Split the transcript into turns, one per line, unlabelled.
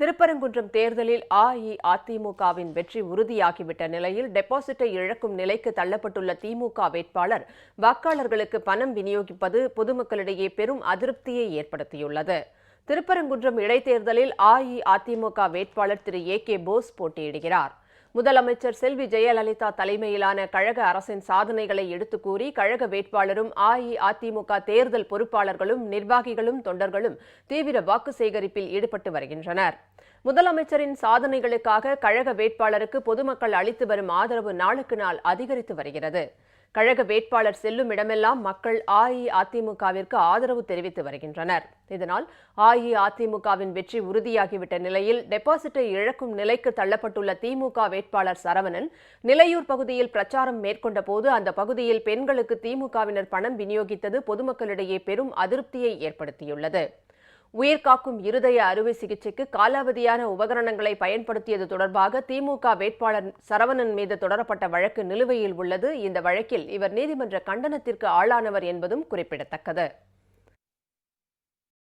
திருப்பரங்குன்றம் தேர்தலில் அஇஅதிமுகவின் வெற்றி உறுதியாகிவிட்ட நிலையில் டெபாசிட்டை இழக்கும் நிலைக்கு தள்ளப்பட்டுள்ள திமுக வேட்பாளர் வாக்காளர்களுக்கு பணம் விநியோகிப்பது பொதுமக்களிடையே பெரும் அதிருப்தியை ஏற்படுத்தியுள்ளது. திருப்பரங்குன்றம் இடைத்தேர்தலில் அஇஅதிமுக வேட்பாளர் திரு கே போஸ் போட்டியிடுகிறார். முதலமைச்சர் செல்வி ஜெயலலிதா தலைமையிலான கழக அரசின் சாதனைகளை எடுத்துக் கூறி கழக வேட்பாளரும் அஇஅதிமுக தேர்தல் பொறுப்பாளர்களும் நிர்வாகிகளும் தொண்டர்களும் தீவிர வாக்கு சேகரிப்பில் ஈடுபட்டு வருகின்றனர். முதலமைச்சரின் சாதனைகளுக்காக கழக வேட்பாளருக்கு பொதுமக்கள் அளித்து வரும் ஆதரவு நாளுக்கு நாள் அதிகரித்து வருகிறது. கழக வேட்பாளர் செல்லும் இடமெல்லாம் மக்கள் அஇஅதிமுகவிற்கு ஆதரவு தெரிவித்து வருகின்றனர். இதனால் அஇஅதிமுகவின் வெற்றி உறுதியாகிவிட்ட நிலையில் டெபாசிட்டை இழக்கும் நிலைக்கு தள்ளப்பட்டுள்ள திமுக வேட்பாளர் சரவணன் நிலையூர் பகுதியில் பிரச்சாரம் மேற்கொண்ட போது அந்த பகுதியில் பெண்களுக்கு திமுகவினர் பணம் விநியோகித்தது பொதுமக்களிடையே பெரும் அதிருப்தியை ஏற்படுத்தியுள்ளது. உயிர்காக்கும் இருதய அறுவை சிகிச்சைக்கு காலாவதியான உபகரணங்களை பயன்படுத்தியது தொடர்பாக திமுக வேட்பாளர் சரவணன் மீது தொடரப்பட்ட வழக்கு நிலுவையில் உள்ளது. இந்த வழக்கில் இவர் நீதிமன்ற கண்டனத்திற்கு ஆளானவர் என்பதும் குறிப்பிடத்தக்கது.